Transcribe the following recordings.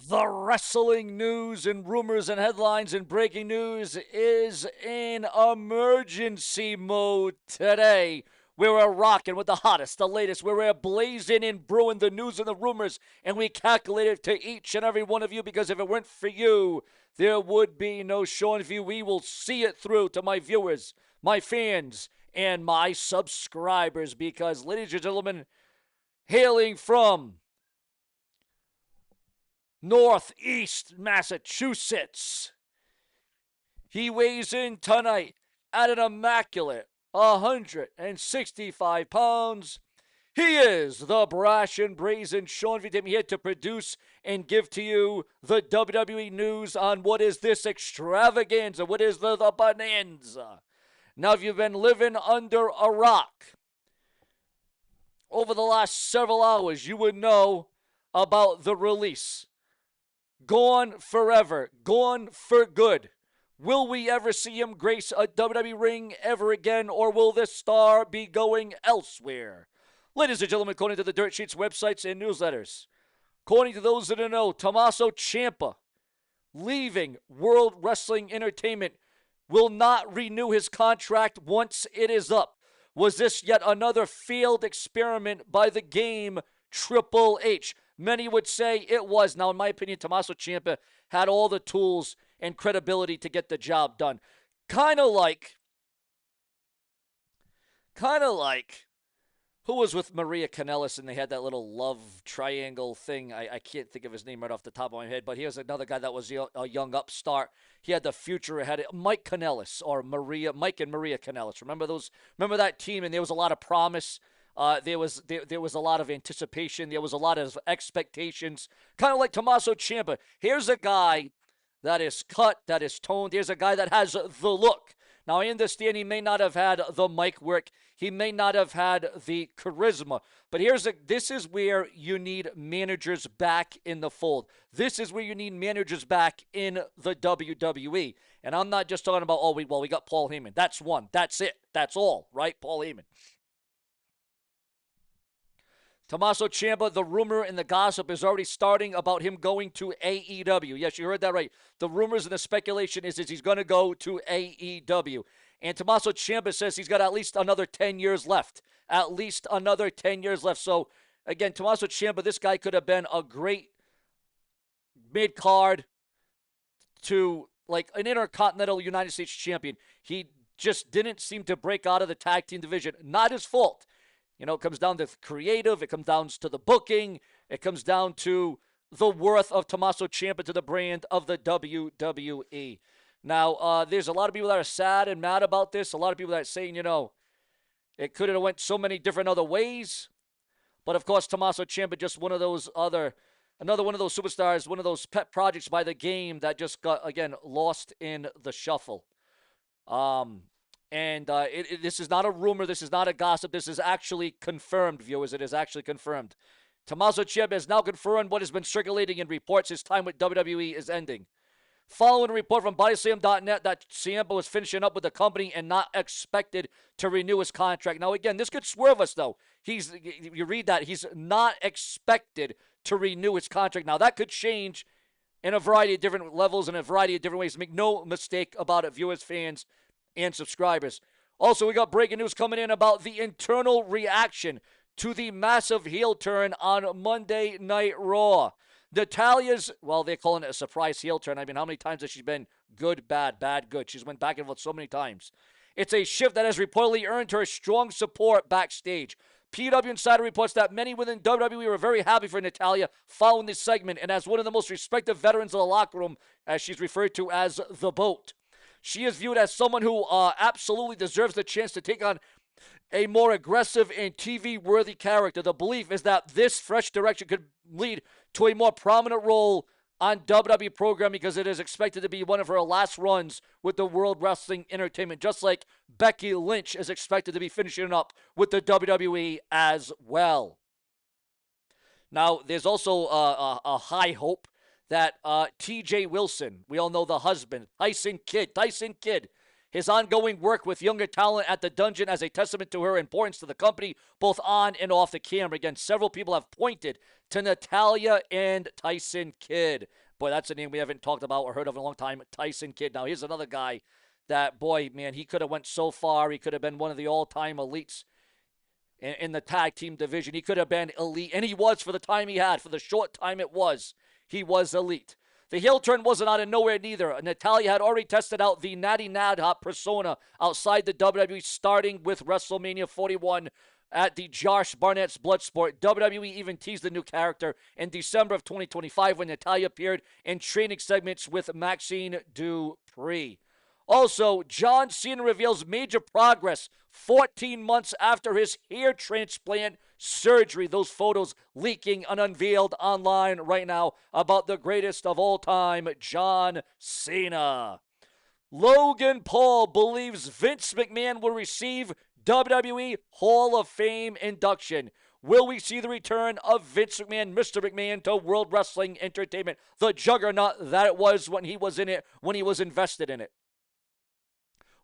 The wrestling news and rumors and headlines and breaking news is in emergency mode today. We're rocking with the hottest, the latest. We're blazing and brewing the news and the rumors, and we calculate it to each and every one of you because if it weren't for you, there would be no Sean View. We will see it through to my viewers, my fans, and my subscribers because, ladies and gentlemen, hailing from Northeast Massachusetts. He weighs in tonight at an immaculate 165 pounds. He is the brash and brazen Sean V. here to produce and give to you the WWE news on what is this extravaganza, what is the bonanza. Now, if you've been living under a rock over the last several hours, you would know about the release. Gone forever. Gone for good. Will we ever see him grace a WWE ring ever again, or will this star be going elsewhere? Ladies and gentlemen, according to the Dirt Sheets websites and newsletters, according to those that know, Tommaso Ciampa, leaving World Wrestling Entertainment, will not renew his contract once it is up. Was this yet another failed experiment by the game Triple H? Many would say it was. Now, in my opinion, Tommaso Ciampa had all the tools and credibility to get the job done. Kind of like, who was with Maria Kanellis and they had that little love triangle thing? I can't think of his name right off the top of my head, but here's another guy that was a young upstart. He had the future ahead. Mike Kanellis or Mike and Maria Kanellis. Remember those? Remember that team? And there was a lot of promise. There was a lot of anticipation. There was a lot of expectations. Kind of like Tommaso Ciampa. Here's a guy that is cut, that is toned. Here's a guy that has the look. Now, I understand he may not have had the mic work. He may not have had the charisma. But this is where you need managers back in the fold. This is where you need managers back in the WWE. And I'm not just talking about, we got Paul Heyman. That's one. That's it. That's all, right? Paul Heyman. Tommaso Ciampa, the rumor and the gossip is already starting about him going to AEW. Yes, you heard that right. The rumors and the speculation is he's going to go to AEW. And Tommaso Ciampa says he's got at least another 10 years left. At least another 10 years left. So, again, Tommaso Ciampa, this guy could have been a great mid-card to like an Intercontinental United States champion. He just didn't seem to break out of the tag team division. Not his fault. You know, it comes down to creative. It comes down to the booking. It comes down to the worth of Tommaso Ciampa to the brand of the WWE. Now, there's a lot of people that are sad and mad about this. A lot of people that are saying, it could have went so many different other ways. But, of course, Tommaso Ciampa just another one of those superstars, one of those pet projects by the game that just got, again, lost in the shuffle. This is not a rumor. This is not a gossip. This is actually confirmed, viewers. It is actually confirmed. Tommaso Ciampa has now confirmed what has been circulating in reports. His time with WWE is ending. Following a report from BodySlam.net that Ciampa was finishing up with the company and not expected to renew his contract. Now, again, this could swerve us, though. You read that. He's not expected to renew his contract. Now, that could change in a variety of different levels and a variety of different ways. Make no mistake about it, viewers, fans, and subscribers. Also, we got breaking news coming in about the internal reaction to the massive heel turn on Monday Night Raw. Natalya's, they're calling it a surprise heel turn. I mean, how many times has she been good, bad, bad, good? She's went back and forth so many times. It's a shift that has reportedly earned her strong support backstage. PW Insider reports that many within WWE were very happy for Natalya following this segment, and as one of the most respected veterans of the locker room, as she's referred to as the BOAT. She is viewed as someone who absolutely deserves the chance to take on a more aggressive and TV-worthy character. The belief is that this fresh direction could lead to a more prominent role on WWE program because it is expected to be one of her last runs with the World Wrestling Entertainment, just like Becky Lynch is expected to be finishing up with the WWE as well. Now, there's also a high hope that TJ Wilson, we all know the husband, Tyson Kidd, his ongoing work with younger talent at the Dungeon as a testament to her importance to the company, both on and off the camera. Again, several people have pointed to Natalya and Tyson Kidd. Boy, that's a name we haven't talked about or heard of in a long time, Tyson Kidd. Now, here's another guy that, boy, man, he could have went so far. He could have been one of the all-time elites in the tag team division. He could have been elite, and he was for the time he had. For the short time it was, he was elite. The heel turn wasn't out of nowhere neither. Natalya had already tested out the Natty Nadhot persona outside the WWE, starting with WrestleMania 41 at the Josh Barnett's Bloodsport. WWE even teased the new character in December of 2025 when Natalya appeared in training segments with Maxine Dupree. Also, John Cena reveals major progress 14 months after his hair transplant surgery. Those photos leaking and unveiled online right now about the greatest of all time, John Cena. Logan Paul believes Vince McMahon will receive WWE Hall of Fame induction. Will we see the return of Vince McMahon, Mr. McMahon, to World Wrestling Entertainment, the juggernaut that it was when he was in it, when he was invested in it,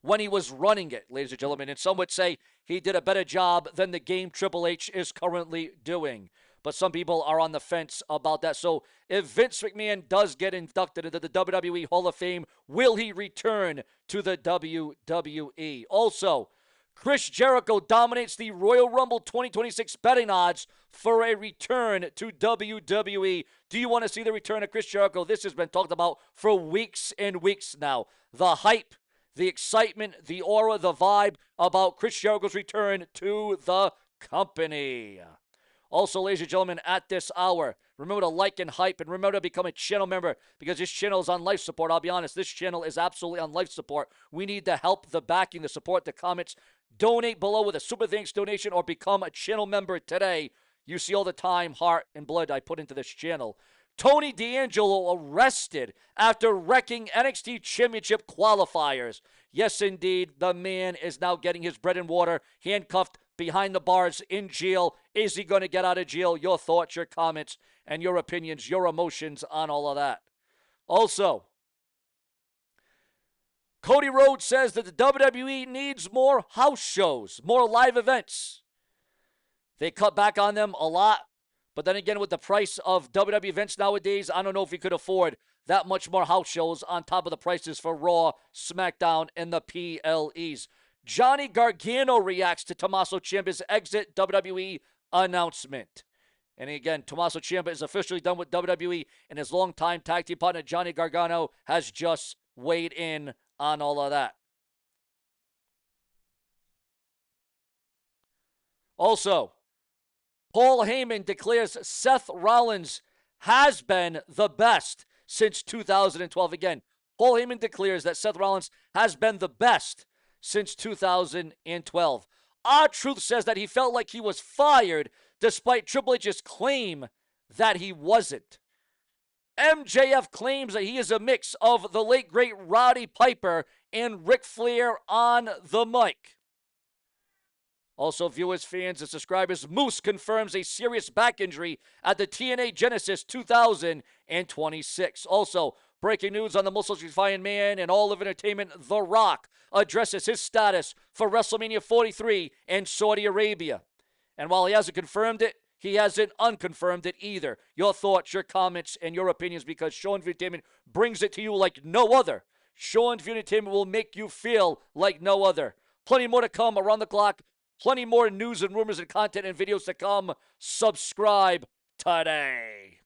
when he was running it, ladies and gentlemen? And some would say he did a better job than the game Triple H is currently doing. But some people are on the fence about that. So if Vince McMahon does get inducted into the WWE Hall of Fame, will he return to the WWE? Also, Chris Jericho dominates the Royal Rumble 2026 betting odds for a return to WWE. Do you want to see the return of Chris Jericho? This has been talked about for weeks and weeks now. The hype, the excitement, the aura, the vibe about Chris Jericho's return to the company. Also, ladies and gentlemen, at this hour, remember to like and hype, and remember to become a channel member because this channel is on life support. I'll be honest, this channel is absolutely on life support. We need the help, the backing, the support, the comments. Donate below with a super thanks donation or become a channel member today. You see all the time, heart, and blood I put into this channel. Tony D'Angelo arrested after wrecking NXT Championship qualifiers. Yes, indeed, the man is now getting his bread and water, handcuffed behind the bars in jail. Is he going to get out of jail? Your thoughts, your comments, and your opinions, your emotions on all of that. Also, Cody Rhodes says that the WWE needs more house shows, more live events. They cut back on them a lot. But then again, with the price of WWE events nowadays, I don't know if he could afford that much more house shows on top of the prices for Raw, SmackDown, and the PLEs. Johnny Gargano reacts to Tommaso Ciampa's exit WWE announcement. And again, Tommaso Ciampa is officially done with WWE, and his longtime tag team partner Johnny Gargano has just weighed in on all of that. Also, Paul Heyman declares Seth Rollins has been the best since 2012. Again, Paul Heyman declares that Seth Rollins has been the best since 2012. R-Truth says that he felt like he was fired despite Triple H's claim that he wasn't. MJF claims that he is a mix of the late great Roddy Piper and Ric Flair on the mic. Also, viewers, fans, and subscribers, Moose confirms a serious back injury at the TNA Genesis 2026. Also, breaking news on the most electrifying man in all of entertainment, The Rock, addresses his status for WrestleMania 43 in Saudi Arabia. And while he hasn't confirmed it, he hasn't unconfirmed it either. Your thoughts, your comments, and your opinions, because SeanzView Entertainment brings it to you like no other. SeanzView Entertainment will make you feel like no other. Plenty more to come around the clock. Plenty more news and rumors and content and videos to come. Subscribe today.